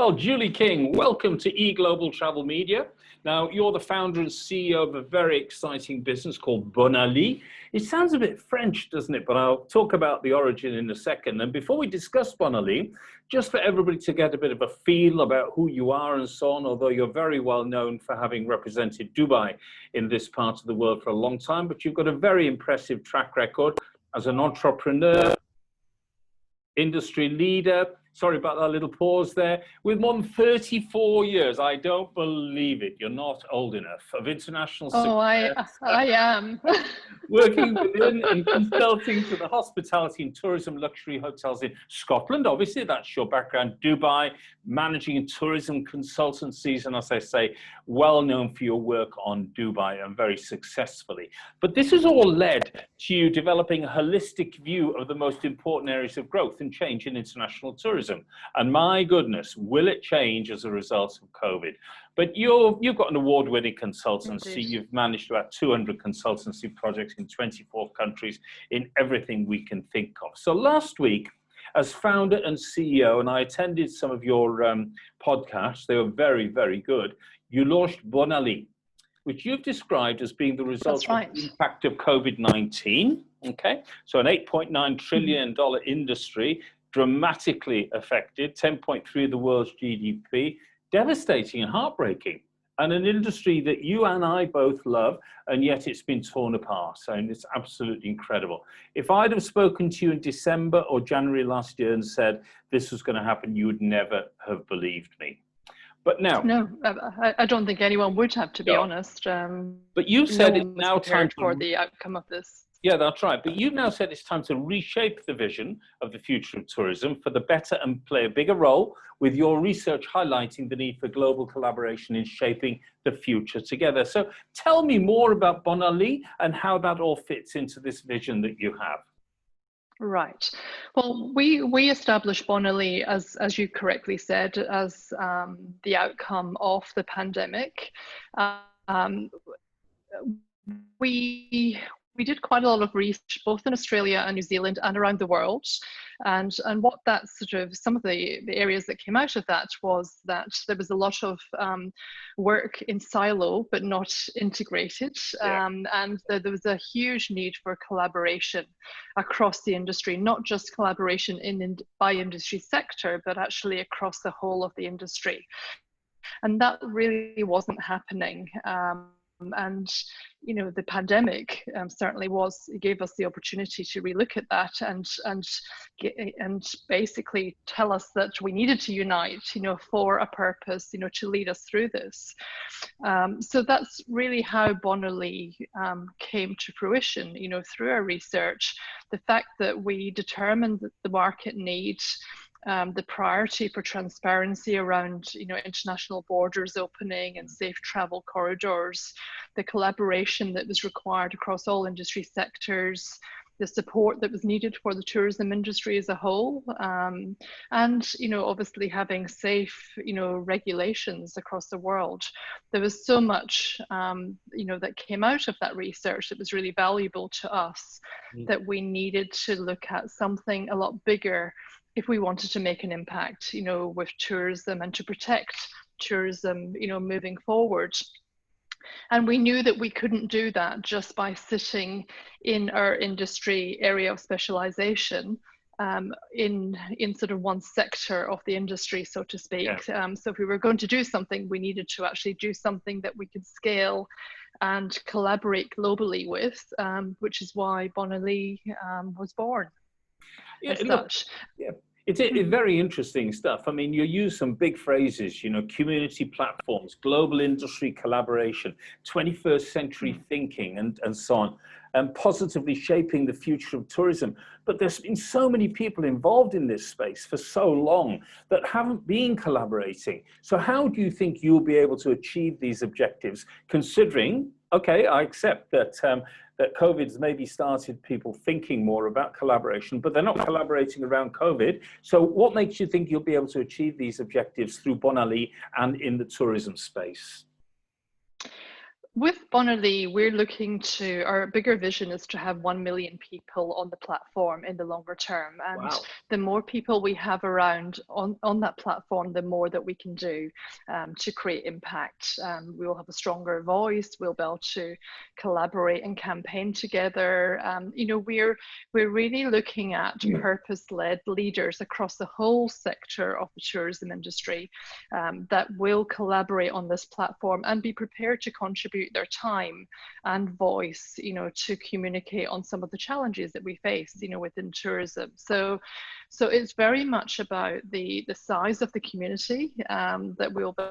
Well, Julie King, welcome to eGlobal Travel Media. Now, you're the founder and CEO of a very exciting business called Bonailie. It sounds a bit French, doesn't it? But I'll talk about the origin in a second. And before we discuss Bonailie, just for everybody to get a bit of a feel about who you are and so on, although you're very well known for having represented Dubai in this part of the world for a long time, but you've got a very impressive track record as an entrepreneur, industry leader, sorry about that little pause there, with more than 34 years, I don't believe it, you're not old enough, of international success. I am. Working within and consulting to the hospitality and tourism luxury hotels in Scotland, obviously that's your background, Dubai, managing tourism consultancies, and as I say, well known for your work on Dubai and very successfully. But this has all led to you developing a holistic view of the most important areas of growth and change in international tourism. And my goodness, will it change as a result of COVID? But you've got an award-winning consultancy. Indeed. You've managed about 200 consultancy projects in 24 countries in everything we can think of. So last week, as founder and CEO, and I attended some of your podcasts, they were very, very good, you launched Bonailie, which you've described as being the result of the impact of COVID-19, okay? So an $8.9 trillion industry, dramatically affected, 10.3 of the world's GDP, devastating and heartbreaking, and an industry that you and I both love, and yet it's been torn apart. So it's absolutely incredible. If I'd have spoken to you in December or January last year and said this was going to happen, you would never have believed me. But now, no, I don't think anyone would have, to be honest. But you've said it's now time for the outcome of this. Yeah, that's right. But you've now said it's time to reshape the vision of the future of tourism for the better and play a bigger role, with your research highlighting the need for global collaboration in shaping the future together. So tell me more about Bonailie and how that all fits into this vision that you have. Right. Well, we established Bonailie, as you correctly said, as the outcome of the pandemic. We did quite a lot of research, both in Australia and New Zealand and around the world. And what that some of the areas that came out of that was that there was a lot of work in silo, but not integrated. And there was a huge need for collaboration across the industry, not just collaboration by industry sector, but actually across the whole of the industry. And that really wasn't happening. And you know, the pandemic certainly gave us the opportunity to relook at that and basically tell us that we needed to unite, you know, for a purpose, you know, to lead us through this. So that's really how Bonailie came to fruition, you know, through our research. The fact that we determined that the market needs, the priority for transparency around, you know, international borders opening and safe travel corridors, the collaboration that was required across all industry sectors, the support that was needed for the tourism industry as a whole, and, you know, obviously having safe, you know, regulations across the world. There was so much, you know, that came out of that research that was really valuable to us, that we needed to look at something a lot bigger if we wanted to make an impact, you know, with tourism and to protect tourism, you know, moving forward. And we knew that we couldn't do that just by sitting in our industry area of specialization in sort of one sector of the industry, so to speak. Yeah. So if we were going to do something, we needed to actually do something that we could scale and collaborate globally with, which is why Bonailie was born. Yeah, look, it's very interesting stuff. I mean, you use some big phrases, you know, community platforms, global industry collaboration, 21st century thinking, and so on, and positively shaping the future of tourism. But there's been so many people involved in this space for so long that haven't been collaborating. So how do you think you'll be able to achieve these objectives, considering, okay, I accept that that COVID's maybe started people thinking more about collaboration, but they're not collaborating around COVID. So what makes you think you'll be able to achieve these objectives through Bonailie and in the tourism space? With Bonailie, we're looking to, our bigger vision is to have 1 million people on the platform in the longer term. And Wow. the more people we have around on that platform, the more that we can do to create impact. We will have a stronger voice, we'll be able to collaborate and campaign together. You know, we're really looking at purpose-led leaders across the whole sector of the tourism industry that will collaborate on this platform and be prepared to contribute their time and voice, you know, to communicate on some of the challenges that we face, you know, within tourism. So it's very much about the size of the community that we'll be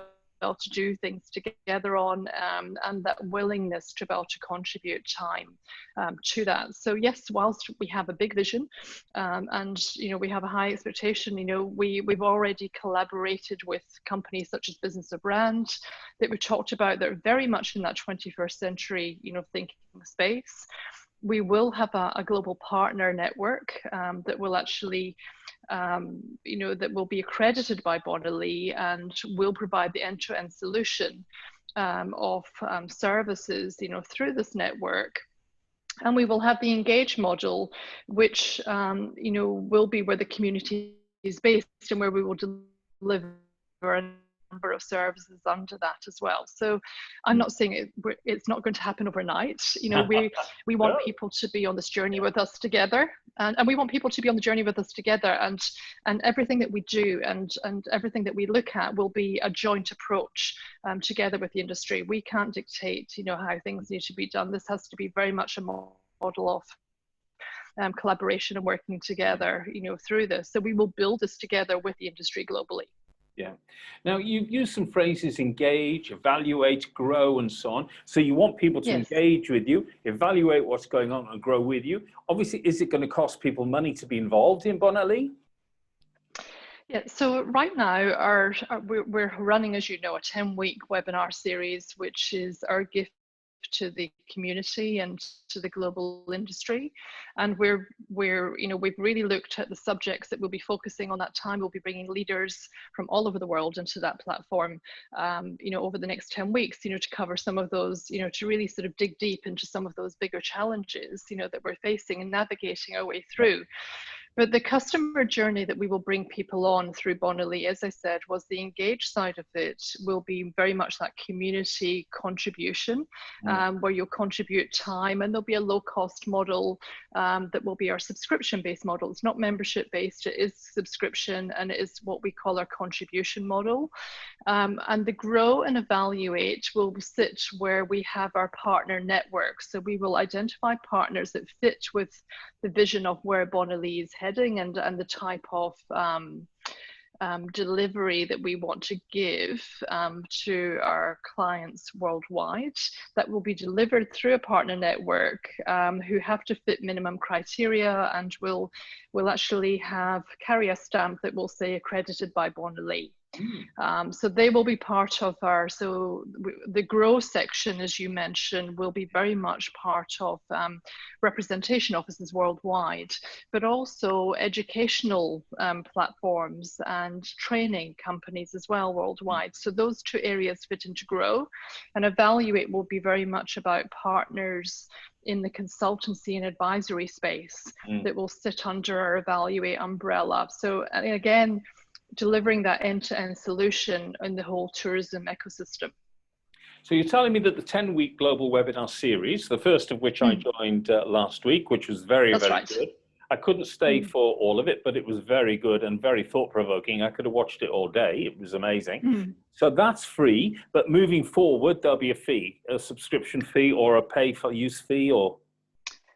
able to do things together on, and that willingness to be able to contribute time to that. So yes, whilst we have a big vision and you know we have a high expectation, you know we've already collaborated with companies such as Business of Brand that we talked about that are very much in that 21st century, you know, thinking space. We will have a global partner network that will actually you know, that will be accredited by Bonailie and will provide the end-to-end solution of services, you know, through this network. And we will have the engage model, which you know, will be where the community is based and where we will deliver a number of services under that as well. So I'm not saying it's not going to happen overnight. You know, we want people to be on this journey with us together, and we want people to be on the journey with us together, and everything that we do and everything that we look at will be a joint approach together with the industry. We can't dictate, you know, how things need to be done. This has to be very much a model of collaboration and working together, you know, through this. So we will build this together with the industry globally. Yeah. Now, you've used some phrases: engage, evaluate, grow, and so on. So you want people to engage with you, evaluate what's going on, and grow with you. Obviously, is it going to cost people money to be involved in Bonailie? Yeah, so right now we're running, as you know, a 10-week webinar series, which is our gift to the community and to the global industry. And we're you know, we've really looked at the subjects that we'll be focusing on that time. We'll be bringing leaders from all over the world into that platform, you know, over the next 10 weeks, you know, to cover some of those, you know, to really sort of dig deep into some of those bigger challenges, you know, that we're facing and navigating our way through. But the customer journey that we will bring people on through Bonailie, as I said, was the engage side of it will be very much that community contribution, where you'll contribute time, and there'll be a low-cost model that will be our subscription-based model. It's not membership-based, it is subscription, and it is what we call our contribution model. And the grow and evaluate will sit where we have our partner network. So we will identify partners that fit with the vision of where Bonailie is heading and the type of delivery that we want to give to our clients worldwide, that will be delivered through a partner network who have to fit minimum criteria and will actually carry a stamp that will say accredited by Bonailie. So they will be part of the grow section, as you mentioned, will be very much part of representation offices worldwide, but also educational platforms and training companies as well worldwide. So those two areas fit into grow, and evaluate will be very much about partners in the consultancy and advisory space that will sit under our evaluate umbrella. So again, delivering that end-to-end solution in the whole tourism ecosystem. So you're telling me that the 10-week global webinar series, the first of which I joined last week, which was very good. I couldn't stay for all of it, but it was very good and very thought-provoking. I could have watched it all day. It was amazing. So that's free, but moving forward, there'll be a fee, a subscription fee or a pay-for-use fee, or?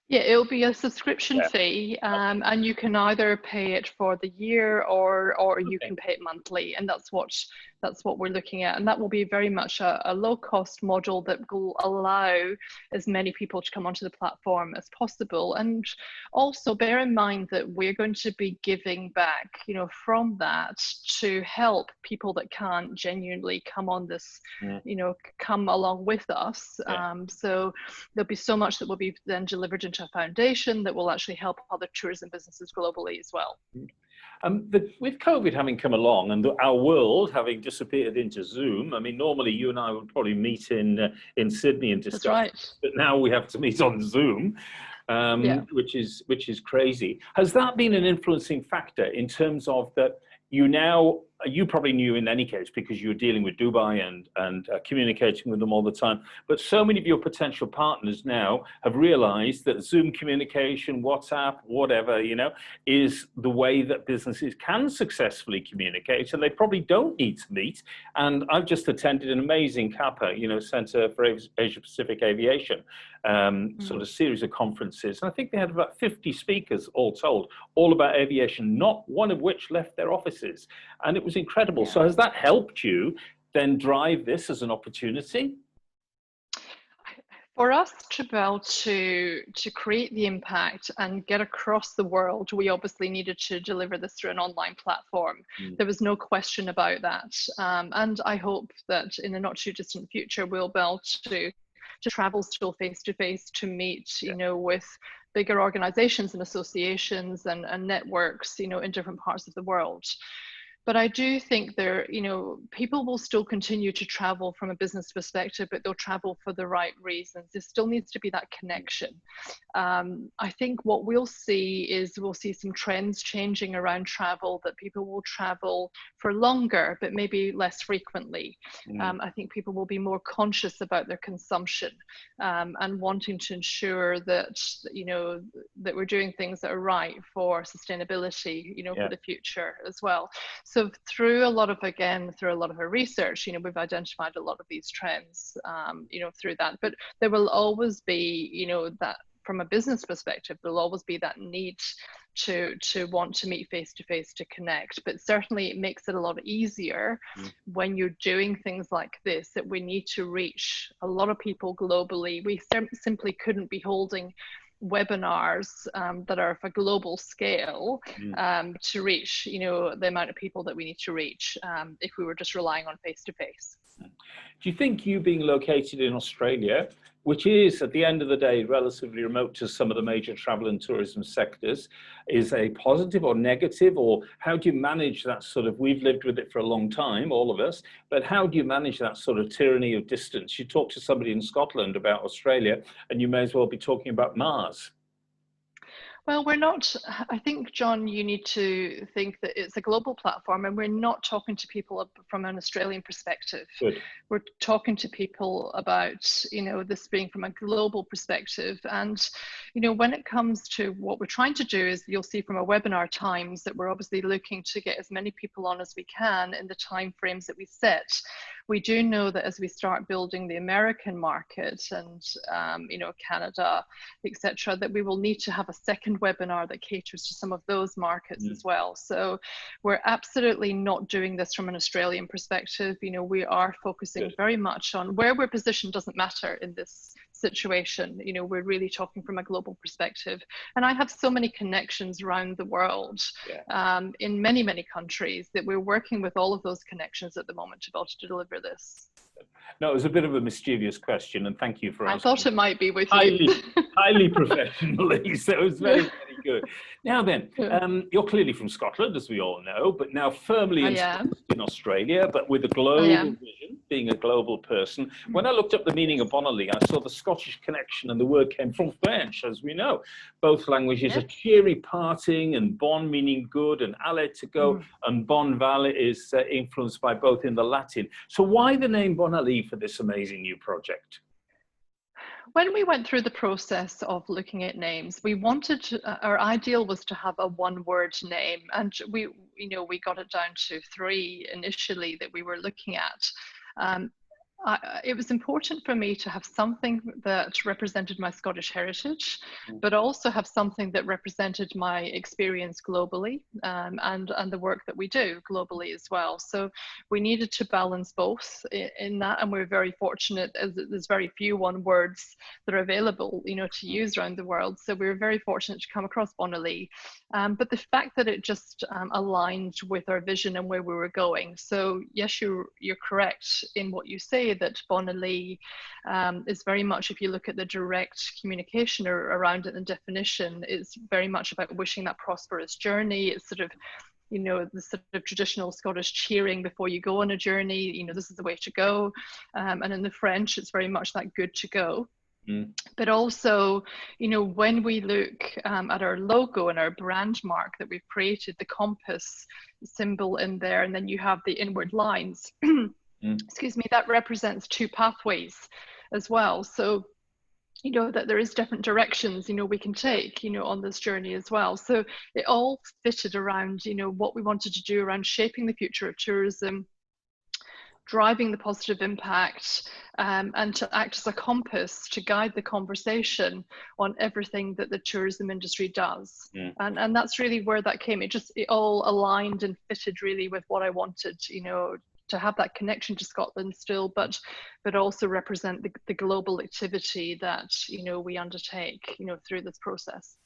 Yeah, it'll be a subscription fee, and you can either pay it for the year or you can pay it monthly, and that's what we're looking at. And that will be very much a low-cost model that will allow as many people to come onto the platform as possible. And also bear in mind that we're going to be giving back, you know, from that to help people that can't genuinely come on this, you know, come along with us. So there'll be so much that will be then delivered into a foundation that will actually help other tourism businesses globally as well. With COVID having come along and our world having disappeared into Zoom, I mean, normally you and I would probably meet in Sydney and That's discuss, right. but now we have to meet on Zoom, Yeah. which is crazy. Has that been an influencing factor in terms of that you probably knew in any case because you were dealing with Dubai and communicating with them all the time, but so many of your potential partners now have realized that Zoom communication, WhatsApp, whatever, is the way that businesses can successfully communicate, and they probably don't need to meet. And I've just attended an amazing CAPA, Center for Asia Pacific Aviation, sort of series of conferences. And I think they had about 50 speakers all told, all about aviation, not one of which left their offices. And it was incredible. Yeah. So has that helped you then drive this as an opportunity? For us to be able to create the impact and get across the world, we obviously needed to deliver this through an online platform. There was no question about that. And I hope that in the not too distant future, we'll be able to travel still face to face to meet, with bigger organizations and associations and networks, in different parts of the world. But I do think people will still continue to travel from a business perspective, but they'll travel for the right reasons. There still needs to be that connection. I think what we'll see some trends changing around travel, that people will travel for longer, but maybe less frequently. I think people will be more conscious about their consumption and wanting to ensure that, that we're doing things that are right for sustainability, for the future as well. So through a lot of our research, we've identified a lot of these trends, through that. But there will always be, that from a business perspective, there'll always be that need to want to meet face to face to connect. But certainly it makes it a lot easier when you're doing things like this, that we need to reach a lot of people globally. We simply couldn't be holding webinars that are of a global scale to reach the amount of people that we need to reach if we were just relying on face to face. Do you think you being located in Australia, which is at the end of the day relatively remote to some of the major travel and tourism sectors, is a positive or negative? Or how do you manage that sort of, we've lived with it for a long time, all of us, but how do you manage that sort of tyranny of distance? You talk to somebody in Scotland about Australia and you may as well be talking about Mars. Well, we're not, I think, John, you need to think that it's a global platform and we're not talking to people from an Australian perspective. Good. We're talking to people about, this being from a global perspective. And, when it comes to what we're trying to do is, you'll see from our webinar times that we're obviously looking to get as many people on as we can in the time frames that we set. We do know that as we start building the American market and, Canada, etc., that we will need to have a second webinar that caters to some of those markets as well. So we're absolutely not doing this from an Australian perspective. We are focusing very much on where we're positioned doesn't matter in this situation. We're really talking from a global perspective. And I have so many connections around the world in many, many countries that we're working with all of those connections at the moment to be able to deliver this. No, it was a bit of a mischievous question, and thank you for I asking. thought it might be with you. Highly professionally, so it was very, very good. Now then, you're clearly from Scotland, as we all know, but now firmly ensconced in Australia, but with a global vision, being a global person. When I looked up the meaning of Bonailie, I saw the Scottish connection, and the word came from French, as we know. Both languages are cheery parting, and bon meaning good, and aller to go, and bon vale is influenced by both in the Latin. So why the name Bonailie for this amazing new project? When we went through the process of looking at names, we wanted, our ideal was to have a one-word name, and we got it down to 3 initially that we were looking at. It was important for me to have something that represented my Scottish heritage, but also have something that represented my experience globally, and the work that we do globally as well. So we needed to balance both in that, and we're very fortunate as there's very few one words that are available, to use around the world. So we were very fortunate to come across Bonailie, but the fact that it just aligned with our vision and where we were going. So yes, you're correct in what you say, that Bonailie is very much, if you look at the direct communication around it and definition, it's very much about wishing that prosperous journey. It's sort of, you know, the sort of traditional Scottish cheering before you go on a journey, you know, this is the way to go. And in the French, it's very much that good to go. But also, you know, when we look at our logo and our brand mark that we've created, the compass symbol in there, and then you have the inward lines, excuse me, that represents two pathways as well. So, you know, that there is different directions, you know, we can take, you know, on this journey as well. So it all fitted around, you know, what we wanted to do around shaping the future of tourism, driving the positive impact, and to act as a compass to guide the conversation on everything that the tourism industry does. And that's really where that came. It all aligned and fitted really with what I wanted, you know, to have that connection to Scotland still, but also represent the global activity that, you know, we undertake, you know, through this process.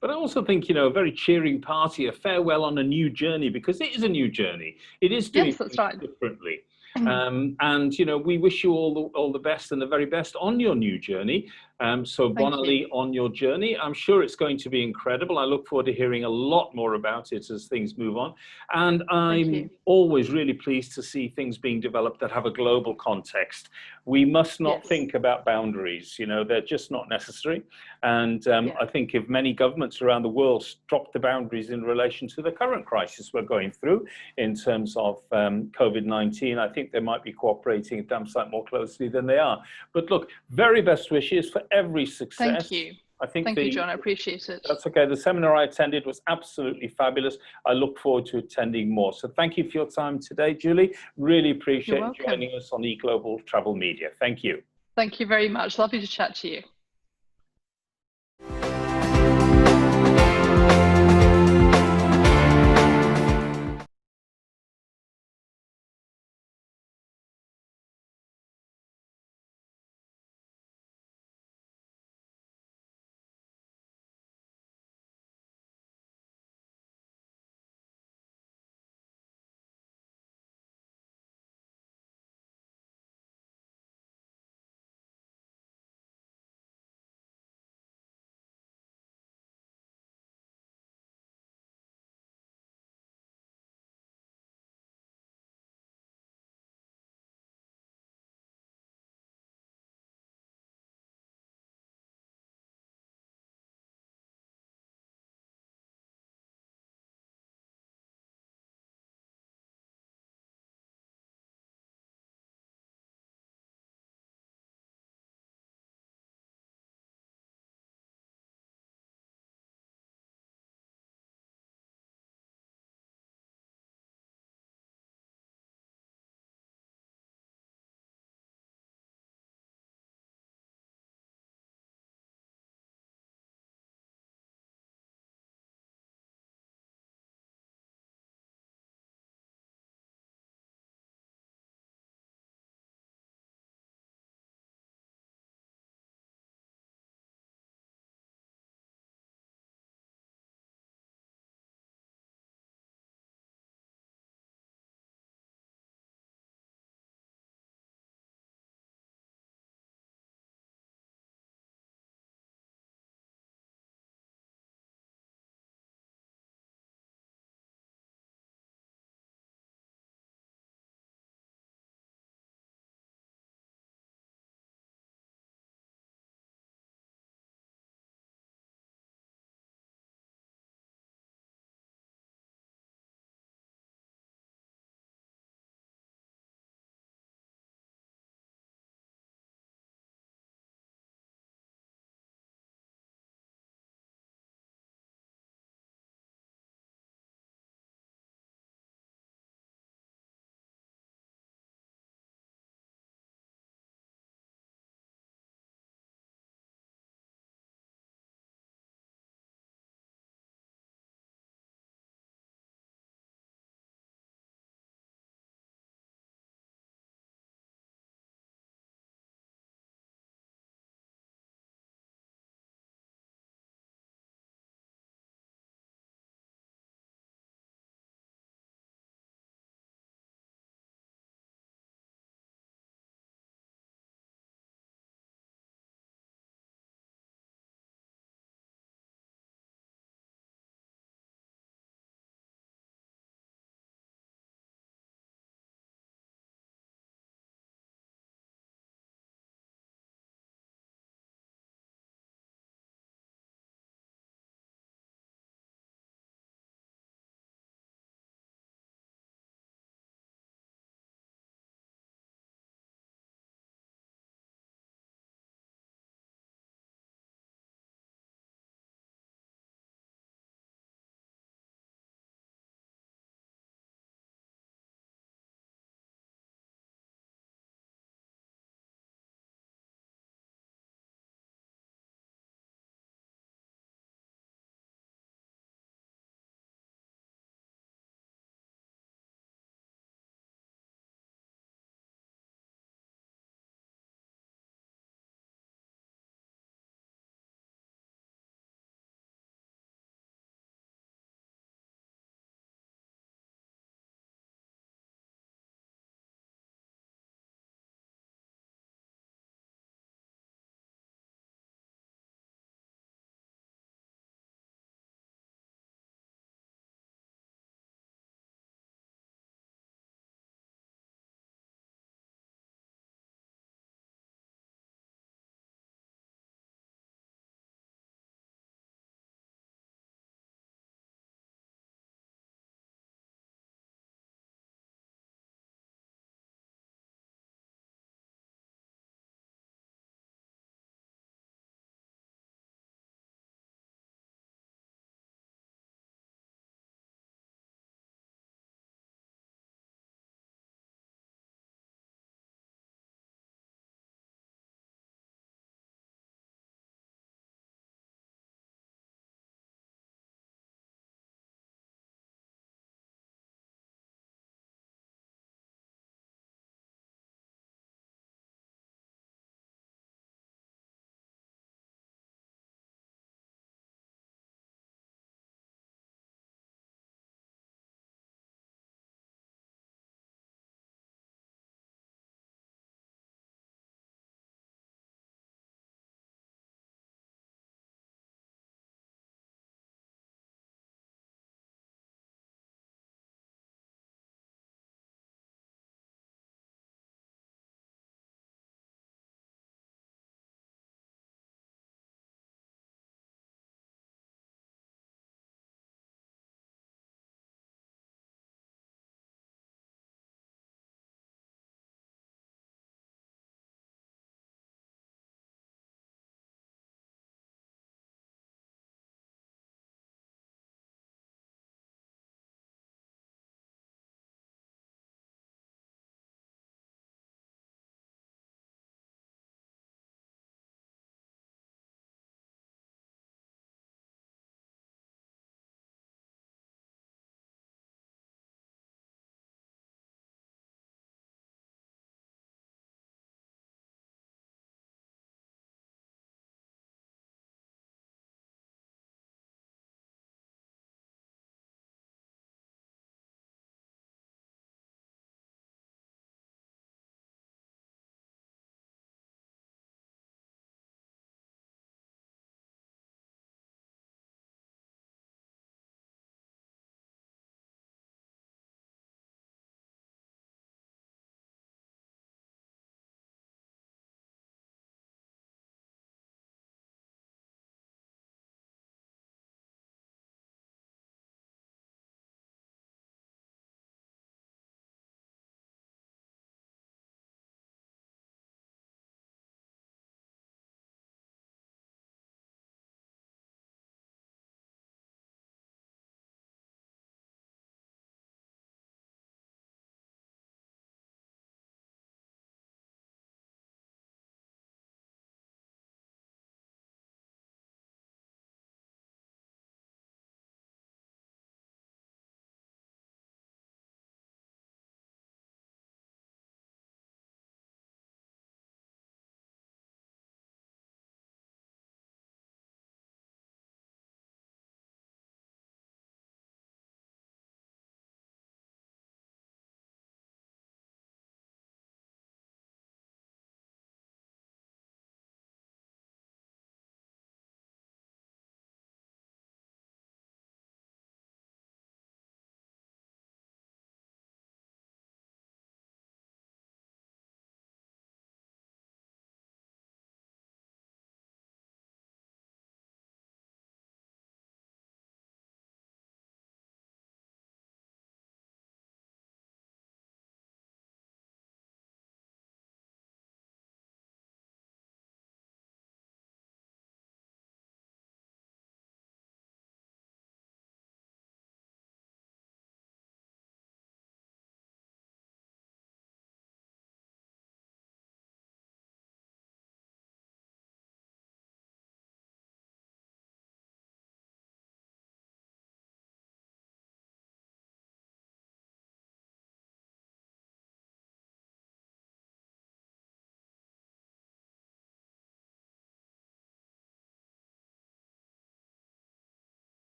But I also think, you know, a very cheering party, a farewell on a new journey, because it is a new journey. It is doing things differently. And, you know, we wish you all the best and the very best on your new journey. So Bonailie, on your journey, I'm sure it's going to be incredible. I look forward to hearing a lot more about it as things move on. And I'm always really pleased to see things being developed that have a global context. We must not think about boundaries, you know, they're just not necessary. And I think if many governments around the world drop the boundaries in relation to the current crisis we're going through in terms of COVID-19, I think they might be cooperating a damn sight more closely than they are. But look, very best wishes for every success. Thank you. I think Thank you, John. I appreciate it. That's okay. The seminar I attended was absolutely fabulous. I look forward to attending more. So thank you for your time today, Julie. Really appreciate you joining us on eGlobal Travel Media. Thank you. Thank you very much. Lovely to chat to you.